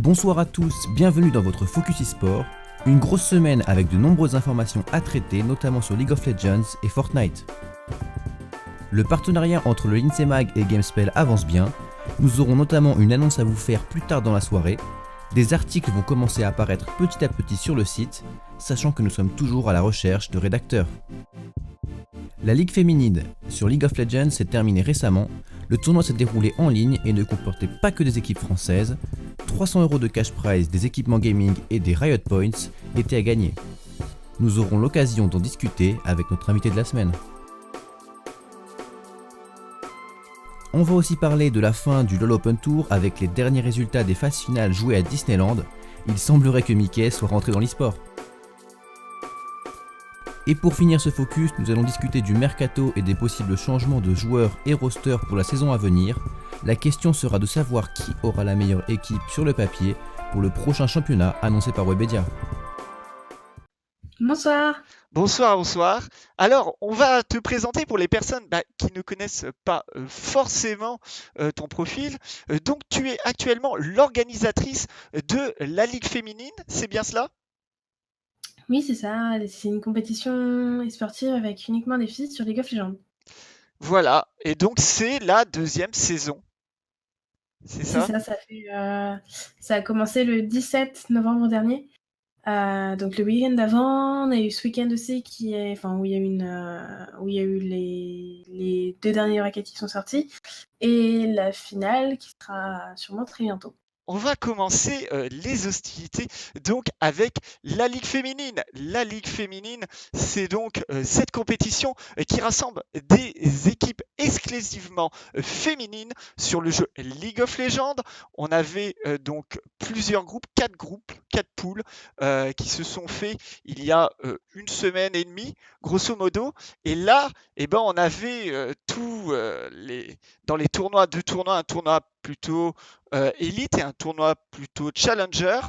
Bonsoir à tous, bienvenue dans votre Focus eSport, une grosse semaine avec de nombreuses informations à traiter, notamment sur League of Legends et Fortnite. Le partenariat entre le Lindsay Mag et Gamespell avance bien, nous aurons notamment une annonce à vous faire plus tard dans la soirée, des articles vont commencer à apparaître petit à petit sur le site, sachant que nous sommes toujours à la recherche de rédacteurs. La Ligue féminine sur League of Legends s'est terminée récemment, le tournoi s'est déroulé en ligne et ne comportait pas que des équipes françaises, 300 € de cash prize, des équipements gaming et des Riot Points étaient à gagner. Nous aurons l'occasion d'en discuter avec notre invité de la semaine. On va aussi parler de la fin du LoL Open Tour avec les derniers résultats des phases finales jouées à Disneyland. Il semblerait que Mickey soit rentré dans l'e-sport. Et pour finir ce focus, nous allons discuter du mercato et des possibles changements de joueurs et rosters pour la saison à venir. La question sera de savoir qui aura la meilleure équipe sur le papier pour le prochain championnat annoncé par Webedia. Bonsoir. Bonsoir. Alors, on va te présenter pour les personnes qui ne connaissent pas forcément ton profil. Donc, tu es actuellement l'organisatrice de la Ligue féminine, c'est bien cela? Oui, c'est ça. C'est une compétition sportive avec uniquement des filles sur League of Legends. Voilà, et donc c'est la deuxième saison, c'est C'est ça? ça, ça a commencé le 17 novembre dernier. Donc le week-end d'avant, on a eu ce week-end aussi où il y a eu les 2 derniers brackets qui sont sortis et la finale qui sera sûrement très bientôt. On va commencer les hostilités donc avec la Ligue féminine. La Ligue féminine, c'est donc cette compétition qui rassemble des équipes exclusivement féminines sur le jeu League of Legends. On avait donc plusieurs groupes, 4 poules qui se sont faits il y a une semaine et demie, grosso modo. Et là, on avait dans les tournois, un tournoi plutôt Elite et un tournoi plutôt Challenger.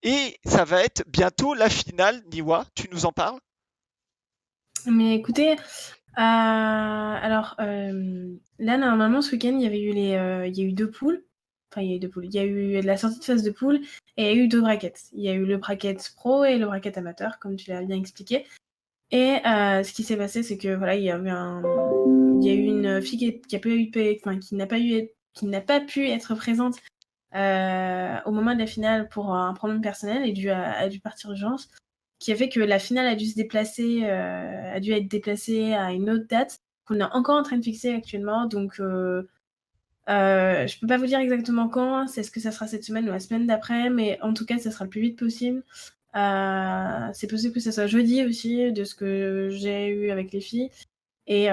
Et ça va être bientôt la finale, Niwa, tu nous en parles? Mais écoutez, là, normalement, ce week-end, il y a eu 2 poules. Enfin, il y a eu 2 poules. Il y a eu la sortie de phase de poule et il y a eu 2 brackets. Il y a eu le bracket pro et le bracket amateur, comme tu l'as bien expliqué. Et ce qui s'est passé, c'est que voilà, il y a eu une fille qui n'a pas pu être présente au moment de la finale pour un problème personnel et a dû partir d'urgence, qui a fait que la finale a dû être déplacée à une autre date qu'on est encore en train de fixer actuellement. Donc, je peux pas vous dire exactement quand. C'est ce que ça sera cette semaine ou la semaine d'après, mais en tout cas, ça sera le plus vite possible. C'est possible que ça soit jeudi aussi, de ce que j'ai eu avec les filles. Et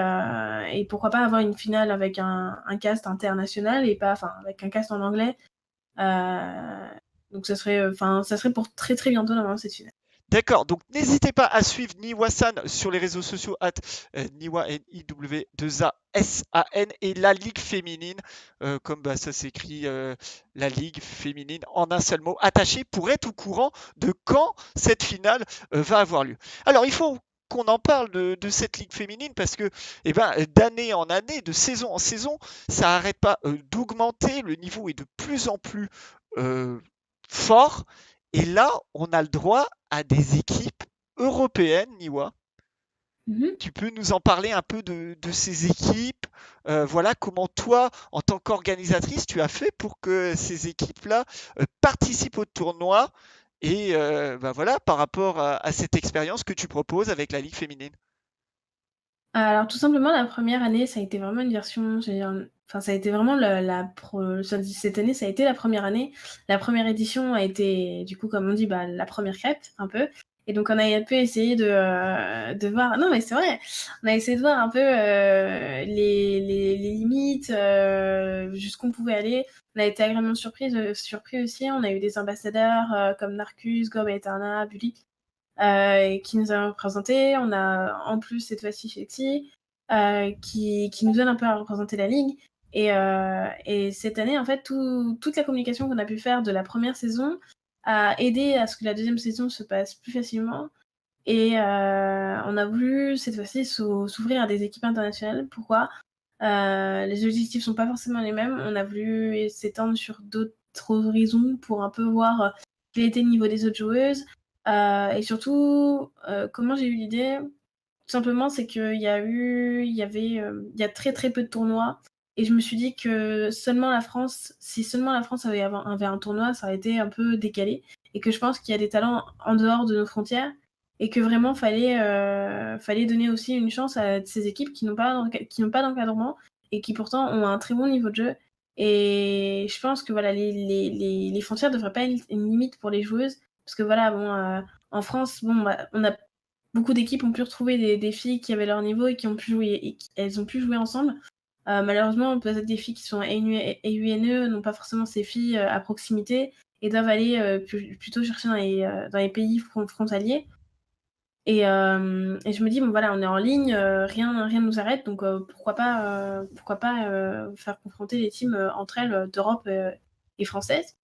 pourquoi pas avoir une finale avec un cast international et pas, avec un cast en anglais. Donc ça serait pour très très bientôt normalement cette finale. D'accord, donc n'hésitez pas à suivre Niwa-san sur les réseaux sociaux Niwa Niw2ASAN et la Ligue féminine, comme ça s'écrit la Ligue féminine en un seul mot, attaché pour être au courant de quand cette finale va avoir lieu. Alors il faut qu'on en parle de cette Ligue féminine parce que d'année en année, de saison en saison, ça n'arrête pas d'augmenter, le niveau est de plus en plus fort. Et là, on a le droit à des équipes européennes, Niwa. Mhm. Tu peux nous en parler un peu de ces équipes? Voilà comment toi, en tant qu'organisatrice, tu as fait pour que ces équipes-là participent au tournoi et voilà, par rapport à cette expérience que tu proposes avec la Ligue féminine. Alors tout simplement la première année, ça a été vraiment une version, ça a été vraiment cette année, ça a été la première année. La première édition a été, du coup, comme on dit, la première crêpe, un peu. Et donc on a un peu essayé de voir. Non mais c'est vrai, on a essayé de voir un peu les limites, jusqu'où on pouvait aller. On a été agréablement surpris aussi. On a eu des ambassadeurs comme Narcus, Gob Eterna, Bully, qui nous a représentés. On a en plus cette fois-ci Shetty, qui nous aide un peu à représenter la ligue. Et cette année, en fait, toute la communication qu'on a pu faire de la première saison a aidé à ce que la deuxième saison se passe plus facilement. Et on a voulu cette fois-ci s'ouvrir à des équipes internationales. Pourquoi? Les objectifs sont pas forcément les mêmes. On a voulu s'étendre sur d'autres horizons pour un peu voir quel était le niveau des autres joueuses. Et surtout, comment j'ai eu l'idée? Tout simplement, c'est qu'il y a très très peu de tournois. Et je me suis dit que si seulement la France avait un tournoi, ça aurait été un peu décalé. Et que je pense qu'il y a des talents en dehors de nos frontières. Et que vraiment, fallait donner aussi une chance à ces équipes qui n'ont pas d'encadrement et qui pourtant ont un très bon niveau de jeu. Et je pense que voilà, les frontières ne devraient pas être une limite pour les joueuses. Parce que voilà, bon, en France, bon, bah, beaucoup d'équipes ont pu retrouver des filles qui avaient leur niveau et qui ont pu jouer, elles ont pu jouer ensemble. Malheureusement, peut-être des filles qui sont AUNE n'ont pas forcément ces filles à proximité et doivent aller plutôt chercher dans les pays frontaliers. Et je me dis, bon voilà, on est en ligne, rien ne nous arrête, donc pourquoi pas faire confronter les teams entre elles d'Europe et françaises.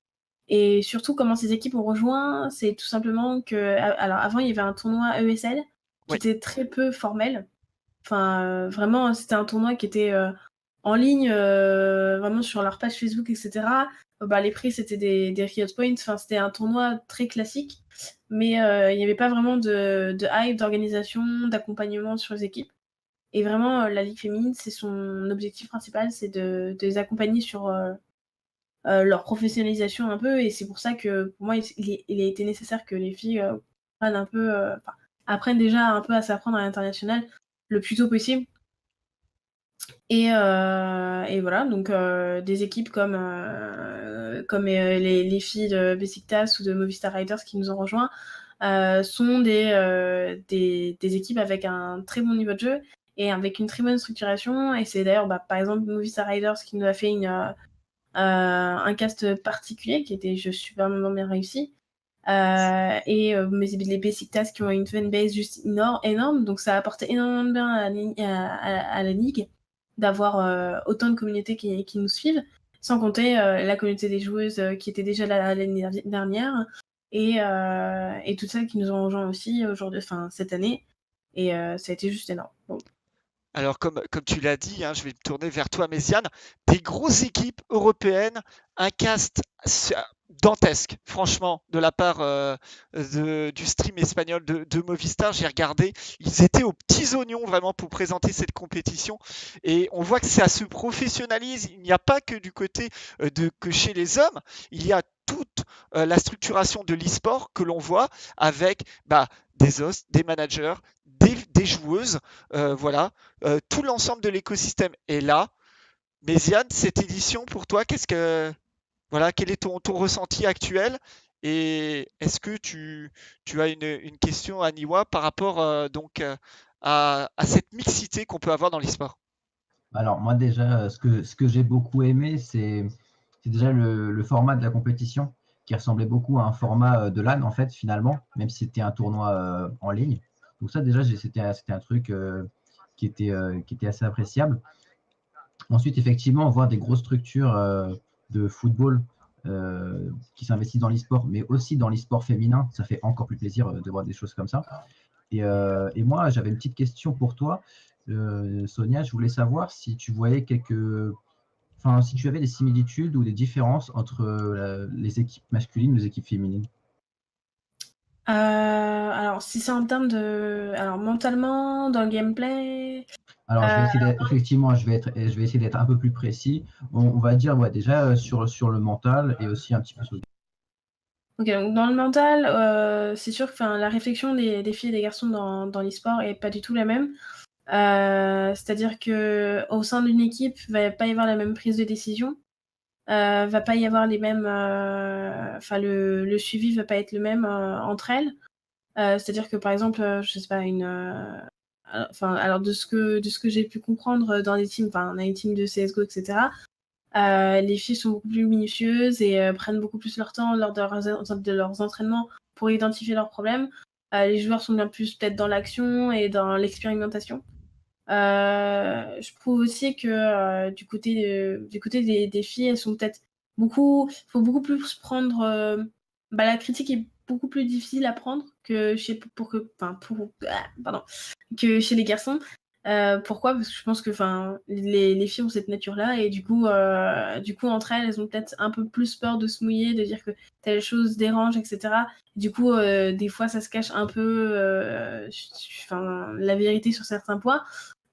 Et surtout, comment ces équipes ont rejoint, c'est tout simplement que, alors avant, il y avait un tournoi ESL qui Oui. était très peu formel. Enfin, vraiment, c'était un tournoi qui était en ligne, vraiment sur leur page Facebook, etc. Bah, les prix, c'était des Riot Points. Enfin, c'était un tournoi très classique, mais il n'y avait pas vraiment de hype, d'organisation, d'accompagnement sur les équipes. Et vraiment, la Ligue féminine, c'est son objectif principal, c'est de les accompagner sur leur professionnalisation un peu. Et c'est pour ça que, pour moi, il a été nécessaire que les filles apprennent déjà un peu à s'apprendre à l'international le plus tôt possible. Et voilà, donc des équipes comme les filles de Besiktas ou de Movistar Riders qui nous ont rejoints sont des équipes avec un très bon niveau de jeu et avec une très bonne structuration. Et c'est d'ailleurs, par exemple, Movistar Riders qui nous a fait un cast particulier qui était superbement bien réussi. Et les Besiktas qui ont une fanbase juste énorme, donc ça a apporté énormément de bien à la ligue d'avoir autant de communautés qui nous suivent, sans compter la communauté des joueuses qui était déjà là l'année dernière et toutes celles qui nous ont rejoints aussi aujourd'hui, cette année, et ça a été juste énorme. Bon. Alors, comme tu l'as dit, hein, je vais me tourner vers toi, Méziane, des grosses équipes européennes, un cast dantesque, franchement, de la part du stream espagnol de Movistar. J'ai regardé, ils étaient aux petits oignons vraiment pour présenter cette compétition. Et on voit que ça se professionnalise. Il n'y a pas que du côté que chez les hommes, il y a toute la structuration de l'e-sport que l'on voit avec des hosts, des managers, des joueuses, voilà, tout l'ensemble de l'écosystème est là. Méziane, cette édition pour toi, quel est ton ressenti actuel? Et est-ce que tu as une question à Niwa par rapport à cette mixité qu'on peut avoir dans l'e-sport? Alors, moi, déjà, ce que j'ai beaucoup aimé, c'est déjà le format de la compétition qui ressemblait beaucoup à un format de LAN, en fait, finalement, même si c'était un tournoi en ligne. Donc, ça, déjà, c'était un truc qui était assez appréciable. Ensuite, effectivement, voir des grosses structures de football qui s'investissent dans l'e-sport, mais aussi dans l'e-sport féminin, ça fait encore plus plaisir de voir des choses comme ça. Et moi, j'avais une petite question pour toi, Sonia. Je voulais savoir si tu voyais si tu avais des similitudes ou des différences entre les équipes masculines et les équipes féminines. Alors, si c'est en termes alors mentalement, dans le gameplay. Alors, effectivement, je vais essayer d'être un peu plus précis. On va dire, ouais, déjà sur le mental et aussi un petit peu sur le. Ok, donc dans le mental, c'est sûr que la réflexion des filles et des garçons dans l'e-sport est pas du tout la même. C'est-à-dire que au sein d'une équipe, il va pas y avoir la même prise de décision, va pas y avoir les mêmes, le suivi va pas être le même entre elles. C'est-à-dire que par exemple, je sais pas, alors de ce que j'ai pu comprendre dans les teams, on a une team de CS:GO, etc. Les filles sont beaucoup plus minutieuses et prennent beaucoup plus leur temps lors de leurs entraînements pour identifier leurs problèmes. Les joueurs sont bien plus peut-être dans l'action et dans l'expérimentation. Je trouve aussi que du côté des filles, elles sont peut-être faut beaucoup plus prendre. La critique est beaucoup plus difficile à prendre que que chez les garçons. Pourquoi? Parce que je pense que les filles ont cette nature-là et du coup entre elles, elles ont peut-être un peu plus peur de se mouiller, de dire que telle chose dérange, etc. Du coup, des fois, ça se cache un peu la vérité sur certains points.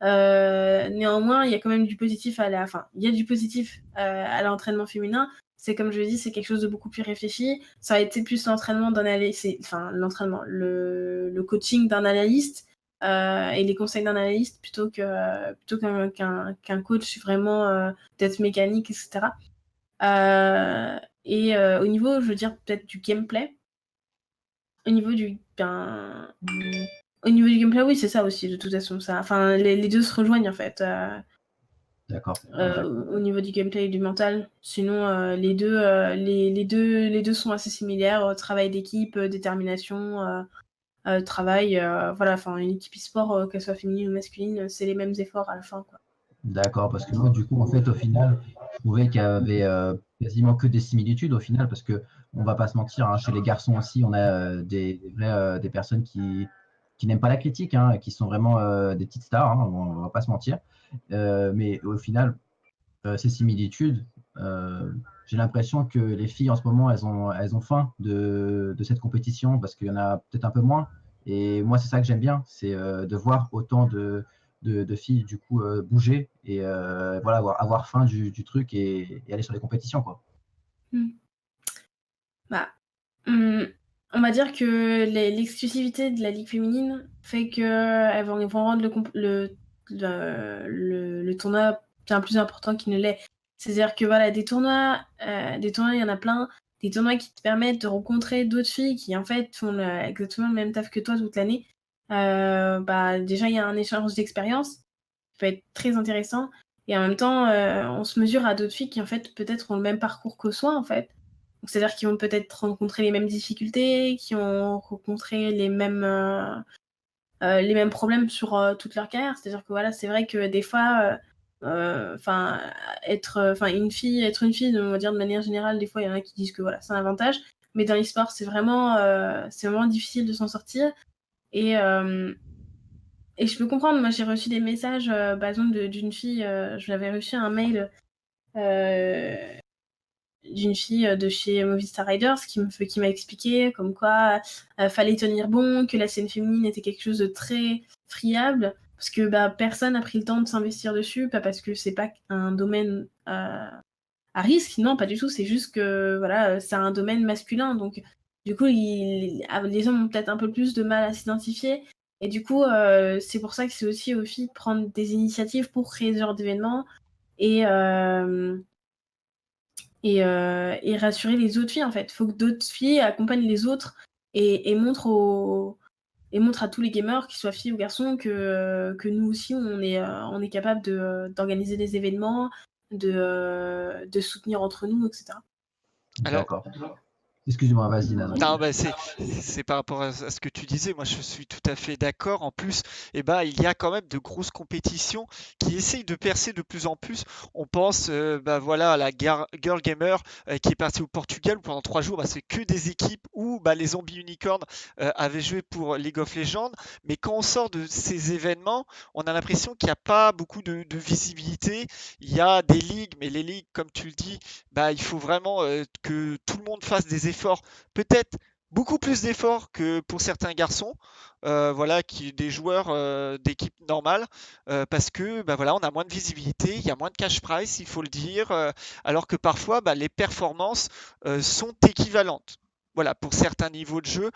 Néanmoins, il y a quand même du positif il y a du positif à l'entraînement féminin. C'est comme je l'ai dit, c'est quelque chose de beaucoup plus réfléchi. Ça a été plus l'entraînement d'un analyste, l'entraînement, le coaching d'un analyste et les conseils d'un analyste plutôt qu'un coach vraiment peut-être mécanique, etc. Au niveau, je veux dire, peut-être du gameplay, au niveau au niveau du gameplay, oui, c'est ça aussi, de toute façon. Les deux se rejoignent en fait. D'accord. Au niveau du gameplay et du mental. Sinon, les deux sont assez similaires. Travail d'équipe, détermination, travail. Voilà, une équipe e-sport, qu'elle soit féminine ou masculine, c'est les mêmes efforts à la fin, quoi. D'accord, parce que moi, du coup, en fait, au final, je trouvais qu'il y avait quasiment que des similitudes au final, parce que on va pas se mentir, hein, chez les garçons aussi, on a des personnes qui n'aiment pas la critique, hein, qui sont vraiment des petites stars, hein, on va pas se mentir. Mais au final, ces similitudes, j'ai l'impression que les filles en ce moment, elles ont faim de cette compétition parce qu'il y en a peut-être un peu moins. Et moi, c'est ça que j'aime bien, c'est de voir autant de filles du coup bouger et voilà, avoir faim du truc et aller sur les compétitions, quoi. Mm. Bah, mm, on va dire que l'exclusivité de la Ligue féminine fait qu'elles vont rendre le tournoi bien plus important qu'il ne l'est. C'est-à-dire que voilà, des tournois, il y en a plein. Des tournois qui te permettent de rencontrer d'autres filles qui en fait font exactement le même taf que toi toute l'année. Déjà, il y a un échange d'expérience qui peut être très intéressant. Et en même temps, on se mesure à d'autres filles qui en fait peut-être ont le même parcours que soi en fait. C'est-à-dire qu'ils vont peut-être rencontrer les mêmes difficultés, qui ont rencontré les mêmes problèmes sur toute leur carrière. C'est-à-dire que voilà, c'est vrai que des fois, être une fille, on va dire de manière générale, des fois il y en a qui disent que voilà, c'est un avantage. Mais dans l'e-sport, c'est vraiment difficile de s'en sortir. Et, euh, et je peux comprendre, moi j'ai reçu des messages, par exemple, d'une fille, je l'avais reçu un mail euh, d'une fille de chez Movistar Riders qui m'a expliqué comme quoi fallait tenir bon, que la scène féminine était quelque chose de très friable, parce que personne n'a pris le temps de s'investir dessus, pas parce que c'est pas un domaine à risque, non, pas du tout, c'est juste que voilà, c'est un domaine masculin, donc du coup, les hommes ont peut-être un peu plus de mal à s'identifier, et du coup, c'est pour ça que c'est aussi aux filles de prendre des initiatives pour créer ce genre d'événements, et, euh, et rassurer les autres filles en fait. Il faut que d'autres filles accompagnent les autres et montrent à tous les gamers, qu'ils soient filles ou garçons, que nous aussi on est capable d'organiser des événements, de soutenir entre nous, etc. Alors, D'accord. Excuse-moi, vas-y, Nano. non, bah, c'est par rapport à ce que tu disais, moi je suis tout à fait d'accord. En plus, il y a quand même de grosses compétitions qui essayent de percer de plus en plus. On pense voilà, à la Girl Gamer qui est partie au Portugal où pendant 3 jours, c'est que des équipes où les zombies unicorns avaient joué pour League of Legends. Mais quand on sort de ces événements, on a l'impression qu'il n'y a pas beaucoup de visibilité. Il y a des ligues, mais les ligues, comme tu le dis, il faut vraiment que tout le monde fasse des efforts, peut-être beaucoup plus d'efforts que pour certains garçons, voilà, des joueurs d'équipe normale, parce que voilà, on a moins de visibilité, il y a moins de cash price, il faut le dire, alors que parfois les performances sont équivalentes. Voilà, pour certains niveaux de jeu.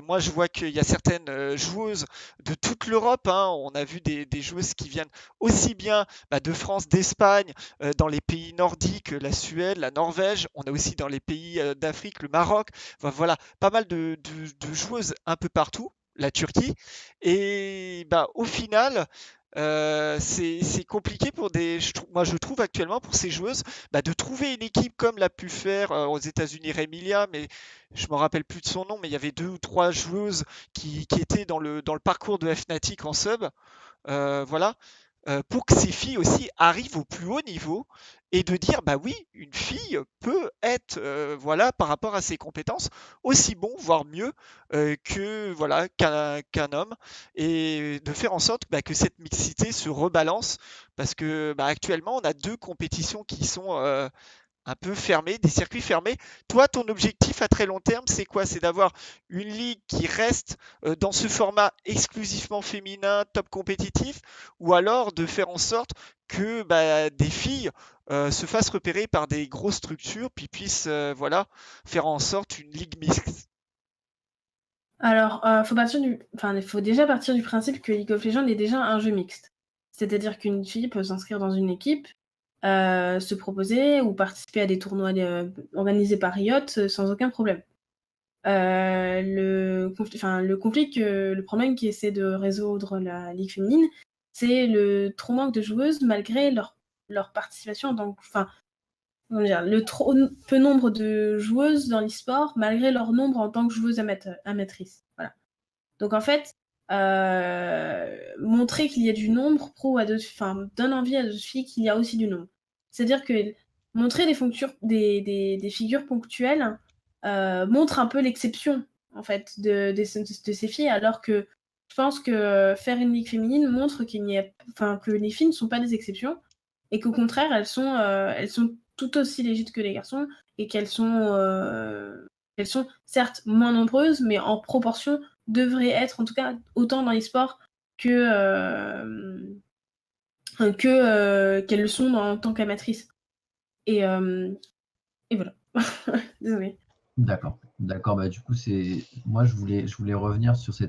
Moi, je vois qu'il y a certaines joueuses de toute l'Europe, hein. On a vu des joueuses qui viennent aussi bien de France, d'Espagne, dans les pays nordiques, la Suède, la Norvège. On a aussi dans les pays d'Afrique, le Maroc. Voilà, pas mal de joueuses un peu partout, la Turquie. Et au final, c'est compliqué moi je trouve actuellement pour ces joueuses de trouver une équipe comme l'a pu faire aux États-Unis Remilia, mais je me rappelle plus de son nom, mais il y avait 2 ou 3 joueuses qui étaient dans le parcours de Fnatic en sub. Voilà. pour que ces filles aussi arrivent au plus haut niveau et de dire bah oui, une fille peut être voilà par rapport à ses compétences aussi bon, voire mieux que voilà qu'un homme et de faire en sorte bah, que cette mixité se rebalance parce que bah, actuellement on a deux compétitions qui sont un peu fermé, des circuits fermés. Toi, ton objectif à très long terme, c'est quoi? C'est d'avoir une ligue qui reste dans ce format exclusivement féminin, top compétitif, ou alors de faire en sorte que bah, des filles se fassent repérer par des grosses structures, puis puissent voilà, faire en sorte une ligue mixte. Alors, il faut déjà partir du principe que League of Legends est déjà un jeu mixte. C'est-à-dire qu'une fille peut s'inscrire dans une équipe, se proposer ou participer à des tournois organisés par Riot sans aucun problème. Le problème qu'essaie de résoudre la Ligue féminine, c'est le trop manque de joueuses malgré leur participation comment dire, le trop peu nombre de joueuses dans l'e-sport malgré leur nombre en tant que joueuses amatrices. Voilà. Donc en fait, montrer qu'il y a du nombre donne envie à d'autres filles qu'il y a aussi du nombre. C'est-à-dire que montrer des figures ponctuelles montre un peu l'exception en fait de ces filles, alors que je pense que faire une ligue féminine montre que les filles ne sont pas des exceptions et qu'au contraire elles sont tout aussi légites que les garçons et qu'elles sont certes moins nombreuses, mais en proportion devraient être, en tout cas, autant dans les sports qu'elles le sont en tant qu'amatrices. Et voilà. Désolée. D'accord. D'accord. Bah, du coup, moi, je voulais revenir sur ce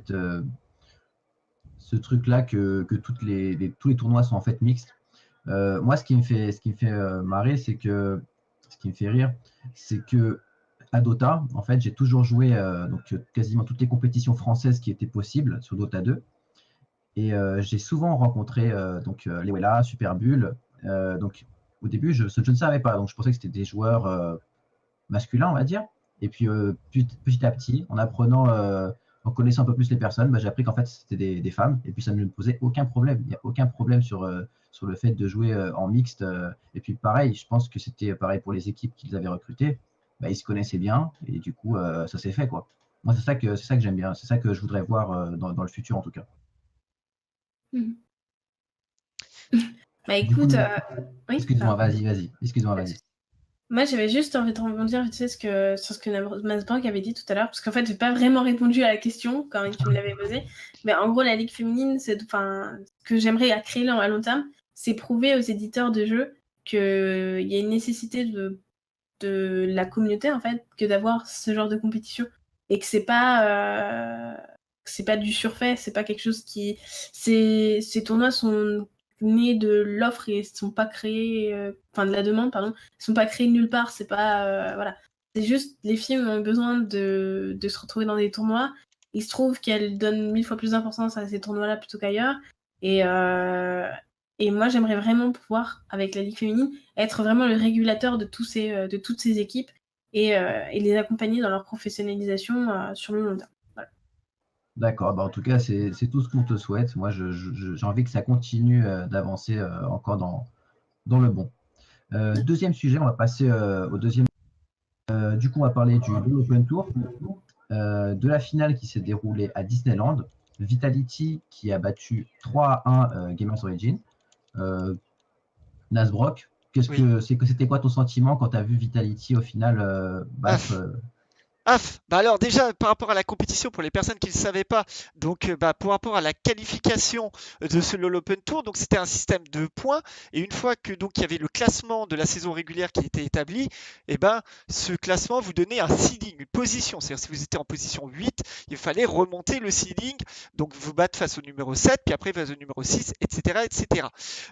truc-là que tous les tournois sont en fait mixtes. Moi, ce qui me fait marrer, ce qui me fait rire, c'est que à Dota, en fait, j'ai toujours joué quasiment toutes les compétitions françaises qui étaient possibles sur Dota 2. Et j'ai souvent rencontré Lewella, Superbull. Donc, au début, je ne savais pas. Donc, je pensais que c'était des joueurs masculins, on va dire. Et puis, petit à petit, en connaissant un peu plus les personnes, bah, j'ai appris qu'en fait, c'était des femmes. Et puis, ça ne me posait aucun problème. Il n'y a aucun problème sur le fait de jouer en mixte. Et puis, pareil, je pense que c'était pareil pour les équipes qu'ils avaient recrutées. Bah, ils se connaissaient bien. Et du coup, ça s'est fait, quoi. Moi, c'est ça que j'aime bien. C'est ça que je voudrais voir dans le futur, en tout cas. Mhm. Bah Du coup, écoute, oui, excuse-moi, pardon. vas-y. Excuse-moi, vas-y. Moi, j'avais juste envie de rebondir sur ce que Masbank avait dit tout à l'heure, parce qu'en fait, j'ai pas vraiment répondu à la question quand tu me l'avais posée. Mais en gros, la Ligue féminine, ce que j'aimerais créer à long terme, c'est prouver aux éditeurs de jeux qu'il y a une nécessité de la communauté, en fait, que d'avoir ce genre de compétition. Et que c'est pas du surfait, c'est pas quelque chose qui... Ces tournois sont nés de l'offre et sont pas créés... de la demande, pardon. Ils sont pas créés de nulle part, c'est pas... voilà. C'est juste, les filles ont besoin de se retrouver dans des tournois. Il se trouve qu'elles donnent 1000 fois plus d'importance à ces tournois-là plutôt qu'ailleurs. Et moi, j'aimerais vraiment pouvoir, avec la Ligue féminine, être vraiment le régulateur de toutes ces équipes et les accompagner dans leur professionnalisation sur le long terme. Voilà. D'accord, bah en tout cas, c'est tout ce qu'on te souhaite. Moi, j'ai envie que ça continue d'avancer encore dans le bon. Deuxième sujet, on va passer au deuxième. Du coup, on va parler du Open Tour, de la finale qui s'est déroulée à Disneyland. Vitality qui a battu 3-1 Gamers Origin. Nasbrock, c'était quoi ton sentiment quand tu as vu Vitality au final battre Bah alors déjà par rapport à la compétition pour les personnes qui ne le savaient pas, donc bah, par rapport à la qualification de ce LoL Open Tour, donc c'était un système de points et une fois que donc il y avait le classement de la saison régulière qui était établi, et ben ce classement vous donnait un seeding, une position, c'est-à-dire si vous étiez en position 8, il fallait remonter le seeding, donc vous battre face au numéro 7, puis après face au numéro 6, etc. etc.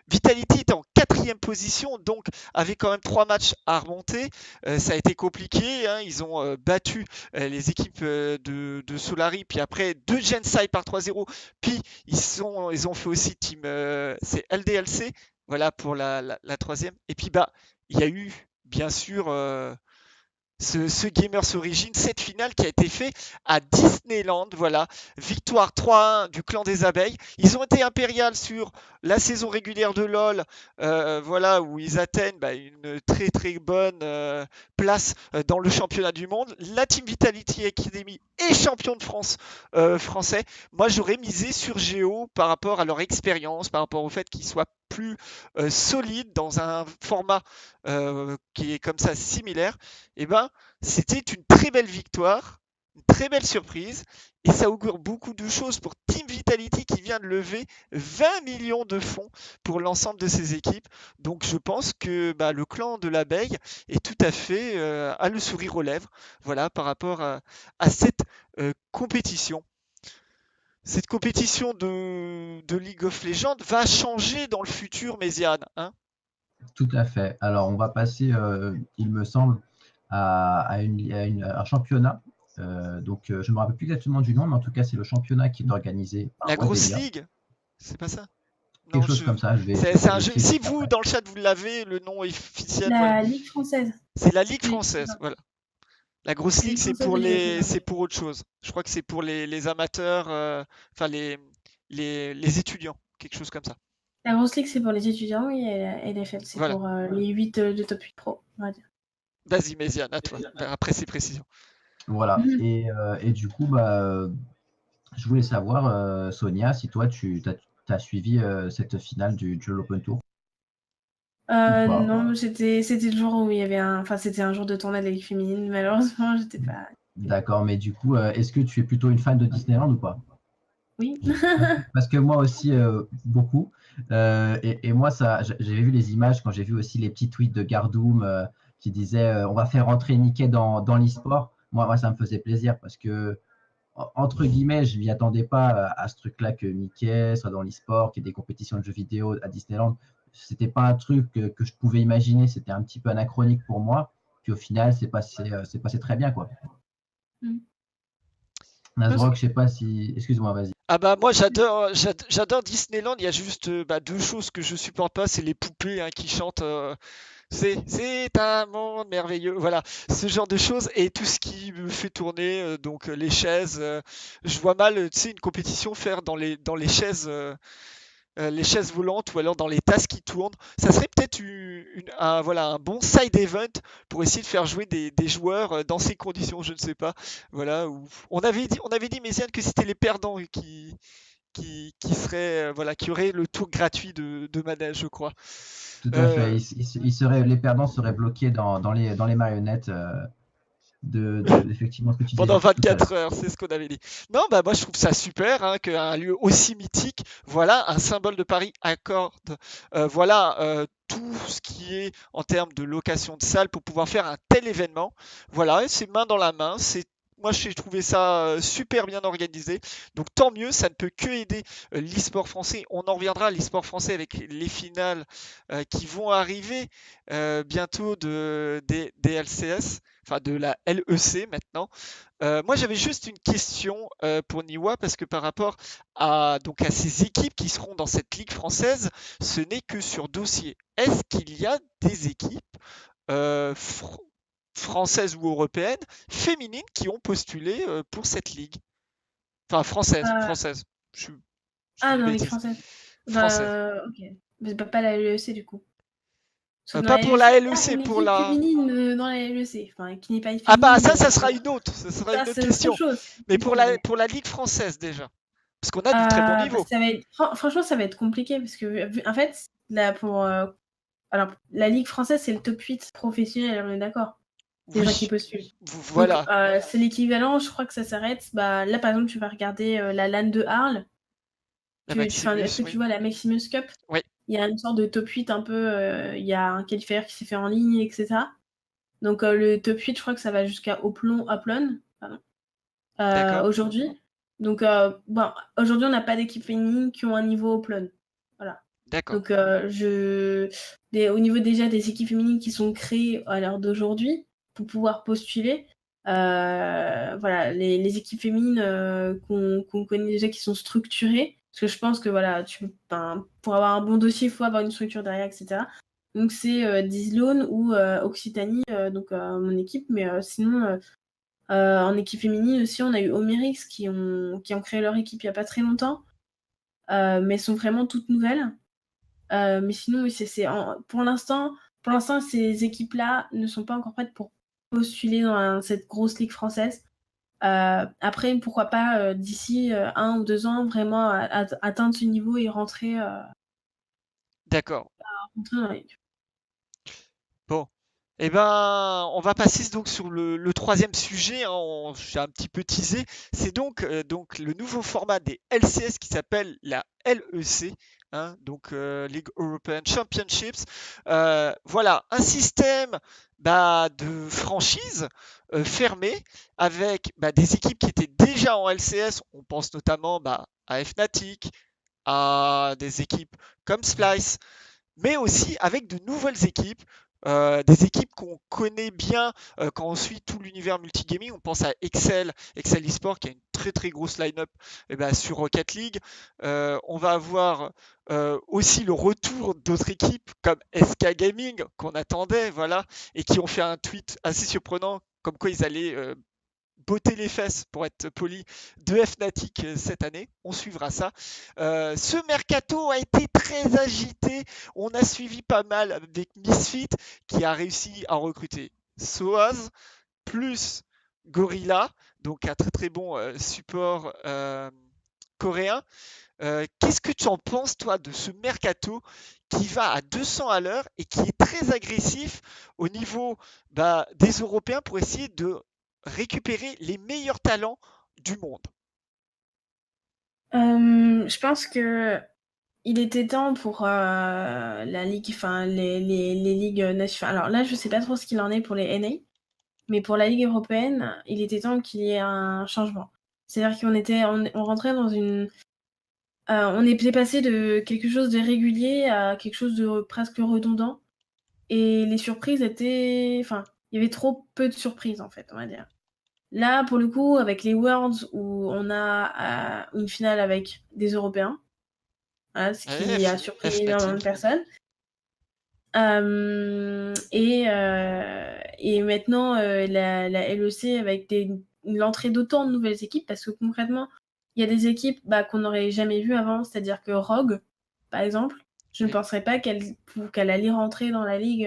Vitality était en 4e position, donc avait quand même 3 matchs à remonter, ça a été compliqué, hein, ils ont battu les équipes de Solari, puis après 2 Gensai par 3-0, puis ils ont fait aussi team c'est LDLC, voilà pour la 3e. Et puis bah il y a eu bien sûr ce Gamers Origin, cette finale qui a été faite à Disneyland, voilà, victoire 3-1 du clan des abeilles. Ils ont été impériales sur la saison régulière de LoL, voilà, où ils atteignent une très très bonne place dans le championnat du monde. La Team Vitality Academy est champion de France français. Moi, j'aurais misé sur Géo par rapport à leur expérience, par rapport au fait qu'ils soient plus solides dans un format qui est comme ça similaire. Eh ben, c'était une très belle victoire, une très belle surprise, et ça augure beaucoup de choses pour Team Vitality qui vient de lever 20 millions de fonds pour l'ensemble de ses équipes. Donc je pense que le clan de l'abeille est tout à fait à le sourire aux lèvres, voilà, par rapport à cette compétition. Cette compétition de League of Legends va changer dans le futur, Méziane, hein. Tout à fait. Alors, on va passer, il me semble, à un championnat. Je ne me rappelle plus exactement du nom, mais en tout cas, c'est le championnat qui est organisé par La grosse Webedia. ligue, c'est pas ça? Quelque Non, chose comme ça. c'est un jeu. vérifier Si juste vous, après. dans le chat, vous l'avez, le nom officiel, voilà. La Ligue française. C'est la Ligue Oui, française, voilà. La grosse La ligue, Ligue c'est française pour de League of c'est Legends. pour autre chose. Je crois que c'est pour les amateurs, enfin les étudiants, quelque chose comme ça. La grosse ligue, c'est pour les étudiants, oui, et LFL, c'est Voilà. pour les 8 de top 8 pro, on va dire. Vas-y, Méziane, à toi. Après ces précisions. Voilà. Mhm. Et du coup, je voulais savoir, Sonia, si toi, tu as suivi cette finale du Open Tour. Ou pas. Non, c'était le jour où il y avait c'était un jour de tournoi de la Ligue féminine. Malheureusement, j'étais pas. D'accord, mais du coup, est-ce que tu es plutôt une fan de Disneyland ou pas? Oui. Parce que moi aussi, beaucoup. Et moi, j'avais vu les images quand j'ai vu aussi les petits tweets de Gardoum qui disaient on va faire rentrer Mickey dans l'e-sport. Moi, ça me faisait plaisir parce que, entre guillemets, je ne m'y attendais pas à ce truc-là que Mickey soit dans l'e-sport, qu'il y ait des compétitions de jeux vidéo à Disneyland. C'était pas un truc que je pouvais imaginer. C'était un petit peu anachronique pour moi. Puis au final, c'est passé très bien, quoi. Mm. Nazrock, je sais pas si. Excuse-moi, vas-y. Ah moi j'adore Disneyland. Il y a juste deux choses que je supporte pas, c'est les poupées hein, qui chantent. C'est un monde merveilleux. Voilà, ce genre de choses et tout ce qui me fait tourner. Donc les chaises. Je vois mal, tu sais, une compétition faire dans les chaises. Les chaises volantes ou alors dans les tasses qui tournent. Ça serait peut-être un bon side event pour essayer de faire jouer des joueurs dans ces conditions, je ne sais pas. Voilà, on avait dit Méziane, que c'était les perdants qui seraient, voilà, qui auraient le tour gratuit de manège, je crois. Tout à fait. Les perdants seraient bloqués dans les marionnettes effectivement ce que tu disais Pendant tout à l'heure. 24 heures, c'est ce qu'on avait dit. Non, moi je trouve ça super hein, qu'un lieu aussi mythique, voilà, un symbole de Paris accorde, voilà, tout ce qui est en termes de location de salle pour pouvoir faire un tel événement. Voilà, et c'est main dans la main. Moi, j'ai trouvé ça super bien organisé. Donc, tant mieux, ça ne peut que aider l'e-sport français. On en reviendra à l'e-sport français avec les finales qui vont arriver bientôt des LCS, enfin de la LEC maintenant. Moi, j'avais juste une question pour Niwa, parce que par rapport à ces équipes qui seront dans cette ligue française, ce n'est que sur dossier. Est-ce qu'il y a des équipes euh, fr- françaises ou européennes féminines qui ont postulé pour cette ligue? Enfin, Euh, française. Je dis une non, Ligue bêtise. française. Française. Ok. Mais pas la LEC du coup. Parce que dans Pas la pour LEC, la il y a LEC, une pour équipe la. féminine dans la LEC. Enfin, qui n'est pas Ah bah féminine. ça sera une autre. Ça sera une Ça, autre c'est autre question. chose. Mais pour la ligue française déjà. Parce qu'on a du très bon niveau. Ça va être... Franchement, ça va être compliqué parce que, en fait, alors, la Ligue française, c'est le top 8 professionnel, on est d'accord. Les gens qui Oui. postulent. Voilà. Donc, c'est l'équivalent, je crois que ça s'arrête. Là, par exemple, tu vas regarder la LAN de Arles. La Maximus, Est-ce que oui. tu vois la Maximus Cup? Oui. Il y a une sorte de top 8 un peu. Il y a un qualifier qui s'est fait en ligne, etc. Donc, le top 8, je crois que ça va jusqu'à Oplon, D'accord. aujourd'hui. Donc, aujourd'hui, on n'a pas d'équipe féminine qui ont un niveau Oplon. Voilà. D'accord. Donc, au niveau déjà des équipes féminines qui sont créées à l'heure d'aujourd'hui pour pouvoir postuler, voilà, les équipes féminines qu'on connaît déjà, qui sont structurées, parce que je pense que voilà, pour avoir un bon dossier, il faut avoir une structure derrière, etc. Donc c'est Dislone ou Occitanie, donc mon équipe. Mais sinon, en équipe féminine aussi, on a eu Omerix qui ont créé leur équipe il n'y a pas très longtemps, mais elles sont vraiment toutes nouvelles. Mais sinon, oui, pour l'instant, ces équipes-là ne sont pas encore prêtes pour postuler dans cette grosse ligue française. Après, pourquoi pas d'ici 1 ou 2 ans vraiment atteindre ce niveau et rentrer D'accord. dans la ligue. Bon. Eh ben, on va passer donc sur le troisième sujet, hein, j'ai un petit peu teasé. C'est donc le nouveau format des LCS qui s'appelle la LEC, hein, donc League European Championships. Voilà, un système de franchise fermé avec des équipes qui étaient déjà en LCS. On pense notamment à Fnatic, à des équipes comme Splice, mais aussi avec de nouvelles équipes, des équipes qu'on connaît bien quand on suit tout l'univers multigaming. On pense à Excel eSport qui a une très très grosse line-up sur Rocket League. On va avoir aussi le retour d'autres équipes comme SK Gaming qu'on attendait, voilà, et qui ont fait un tweet assez surprenant comme quoi ils allaient botter les fesses, pour être poli, de Fnatic cette année. On suivra ça. Ce mercato a été très agité. On a suivi pas mal avec Misfit qui a réussi à recruter Soaz plus Gorilla, donc un très très bon support coréen. Qu'est-ce que tu en penses, toi, de ce mercato qui va à 200 à l'heure et qui est très agressif au niveau des Européens pour essayer de récupérer les meilleurs talents du monde? Je pense que il était temps pour la ligue, enfin les ligues nationales. Alors là, je sais pas trop ce qu'il en est pour les NA, mais pour la ligue européenne, il était temps qu'il y ait un changement. C'est-à-dire on rentrait dans une, on était passé de quelque chose de régulier à quelque chose de presque redondant, et les surprises étaient, enfin, il y avait trop peu de surprises en fait, on va dire. Là, pour le coup, avec les Worlds où on a une finale avec des Européens, voilà, ce qui a surpris énormément de personnes. Et maintenant, la LEC avec l'entrée d'autant de nouvelles équipes, parce que concrètement, il y a des équipes qu'on n'aurait jamais vues avant, c'est-à-dire que Rogue, par exemple, je ne penserais pas qu'elle allait rentrer dans la ligue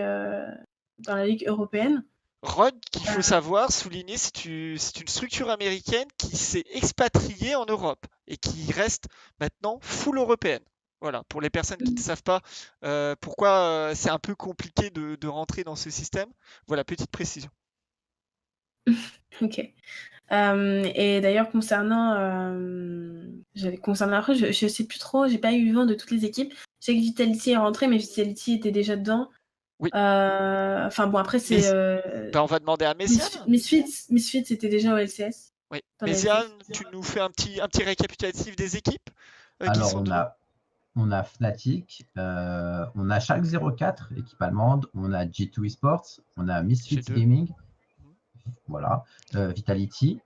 européenne. Rogue, qu'il faut savoir, souligner, c'est une structure américaine qui s'est expatriée en Europe et qui reste maintenant full européenne. Voilà, pour les personnes qui ne savent pas pourquoi c'est un peu compliqué de rentrer dans ce système. Voilà, petite précision. Ok. Et d'ailleurs, concernant après, je sais plus trop, j'ai pas eu vent de toutes les équipes. Je sais que Vitality est rentré, mais Vitality était déjà dedans. Oui. Enfin bon, après c'est. On va demander à Méziane. Misfits était déjà au LCS. Oui. Méziane, tu nous fais un petit récapitulatif des équipes Alors, on a Fnatic, on a Schalke 04, équipe allemande, on a G2 Esports, on a Misfits Gaming, voilà, Vitality,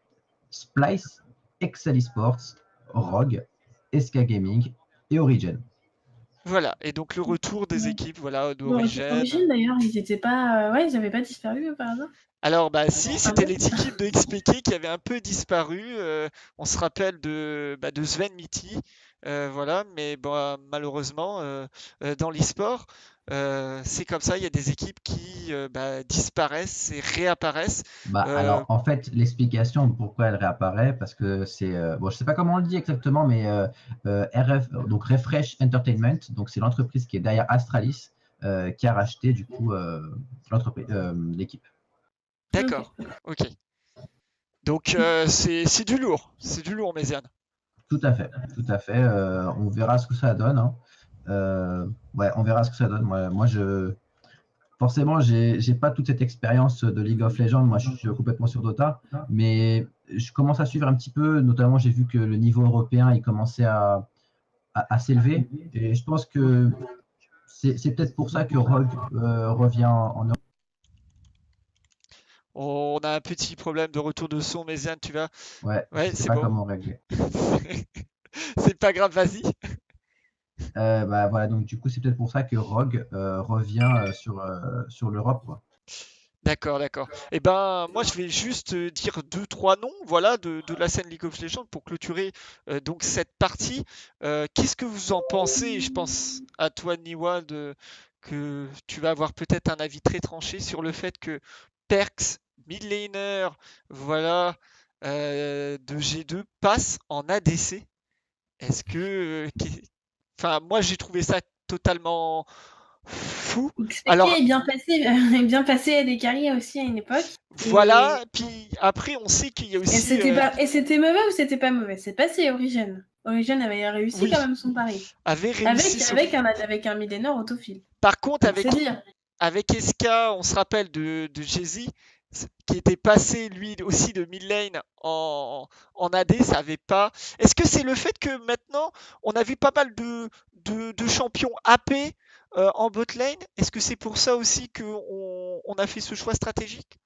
Splice, Excel Esports, Rogue, SK Gaming et Origin. Voilà, et donc le retour des équipes, voilà, d'Origin. Origin d'ailleurs, ils étaient pas, ils n'avaient pas disparu par hasard. Alors si, c'était les équipes de XPK qui avaient un peu disparu. On se rappelle de Sven Mitti, voilà, mais malheureusement dans l'e-sport, c'est comme ça. Il y a des équipes qui disparaissent et réapparaissent. Alors en fait, l'explication de pourquoi elle réapparaît, parce que c'est je sais pas comment on le dit exactement, mais donc Refresh Entertainment, donc c'est l'entreprise qui est derrière Astralis, qui a racheté du coup l'équipe. D'accord, ok. Donc c'est du lourd, Méziane. Tout à fait. On verra ce que ça donne. Hein. On verra ce que ça donne. Moi forcément, j'ai pas toute cette expérience de League of Legends. Moi, je suis complètement sur Dota, mais je commence à suivre un petit peu. Notamment, j'ai vu que le niveau européen, il commençait à s'élever, et je pense que c'est peut-être pour ça que Rogue revient en Europe. On a un petit problème de retour de son, Méziane, tu vas. Ouais, c'est pas bon. Comment régler. C'est pas grave, vas-y. Voilà, donc du coup, c'est peut-être pour ça que Rogue revient sur l'Europe, quoi. D'accord, d'accord. Et ben, moi, je vais juste dire deux, trois noms, voilà, de la scène League of Legends pour clôturer donc cette partie. Qu'est-ce que vous en pensez? Je pense à toi, Niwa, que tu vas avoir peut-être un avis très tranché sur le fait que Perks, mid laner, voilà, de G2 passe en ADC. Est-ce que, enfin, moi, j'ai trouvé ça totalement fou. XPK Alors, est bien passé, est bien passé à des carrières aussi à une époque. voilà, puis après, on sait qu'il y a Et aussi. c'était mauvais ou c'était pas mauvais? C'est passé Origin. Origin avait réussi Oui, quand même son pari. avait réussi Avec un midlaner autofil. Par contre, Donc c'est dire. avec SK, on se rappelle de Jay-Z, qui était passé lui aussi de mid lane en AD, ça avait pas. Est-ce que c'est le fait que maintenant, on a vu pas mal de champions AP en bot lane? Est-ce que c'est pour ça aussi qu'on a fait ce choix stratégique?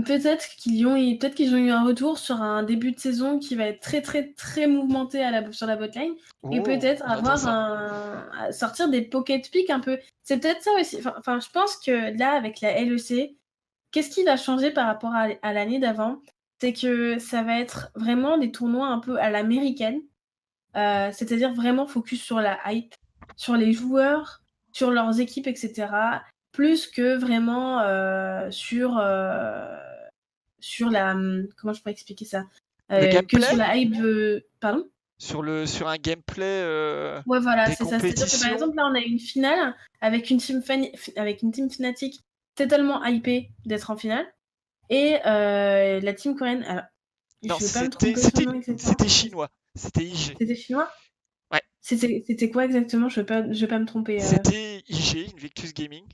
Peut-être qu'ils ont eu un retour sur un début de saison qui va être très très très mouvementé sur la botlane et Oh, peut-être on attend ça. sortir des pocket picks un peu. C'est peut-être ça aussi. Enfin, je pense que là avec la LEC, qu'est-ce qui va changer par rapport à l'année d'avant? C'est que ça va être vraiment des tournois un peu à l'américaine, c'est-à-dire vraiment focus sur la hype, sur les joueurs, sur leurs équipes, etc. Plus que vraiment sur la. Comment je pourrais expliquer ça? Le Que sur gameplay? la hype. Pardon? Sur un gameplay Ouais, voilà, des c'est ça. C'est-à-dire que par compétitions? exemple, là, on a une finale avec une team Fnatic totalement hypée d'être en finale. Et la team coréenne. Alors, Non, je vais pas me tromper son nom, etc. c'était chinois. C'était IG. C'était chinois? Ouais. C'était quoi exactement? Je vais pas me tromper. C'était IG, Invictus Gaming.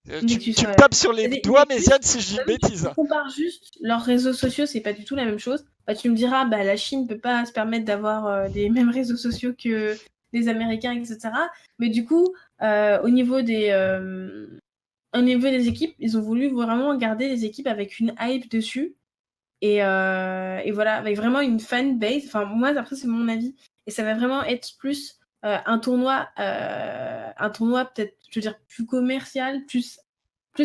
Invictus, Tu me ouais. tapes sur les C'est des doigts, Invictus, Méziane, si je dis une bêtise. tu compares juste leurs réseaux sociaux, c'est pas du tout la même chose. Bah, tu me diras, bah, la Chine peut pas se permettre d'avoir les mêmes réseaux sociaux que les Américains, etc. Mais du coup, au niveau des équipes, ils ont voulu vraiment garder les équipes avec une hype dessus. Et voilà, avec vraiment une fan base. Enfin, moi, après, c'est mon avis. Et ça va vraiment être plus un tournoi peut-être, je veux dire, plus commercial, plus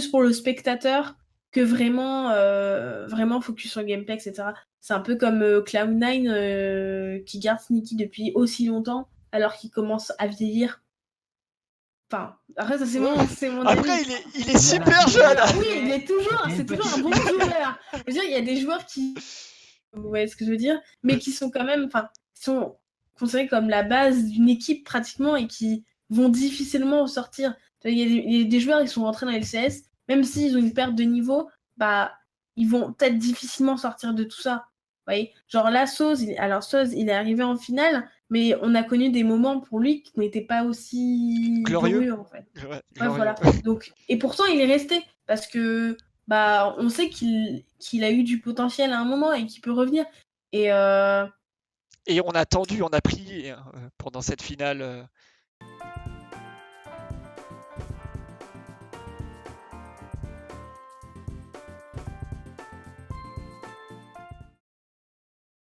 pour le spectateur que vraiment focus sur le gameplay, etc. C'est un peu comme Cloud9 qui garde Sneaky depuis aussi longtemps alors qu'il commence à vieillir. Enfin, après, ça, c'est mon Après, avis. il est super jeune. Oui, c'est toujours un bon joueur. Je veux dire, il y a des joueurs qui. Vous voyez ce que je veux dire? Mais qui sont quand même. Enfin, qui sont considérés comme la base d'une équipe pratiquement et qui vont difficilement sortir. Il y a des joueurs, ils sont rentrés dans les LCS, même s'ils ont une perte de niveau, bah, ils vont peut-être difficilement sortir de tout ça. Vous voyez? Genre là, Soz, il est arrivé en finale, mais on a connu des moments pour lui qui n'étaient pas aussi glorieux en fait. Ouais, Ouais, voilà. Donc, et pourtant, il est resté parce que bah, on sait qu'il a eu du potentiel à un moment et qu'il peut revenir. Et on a attendu, on a prié pendant cette finale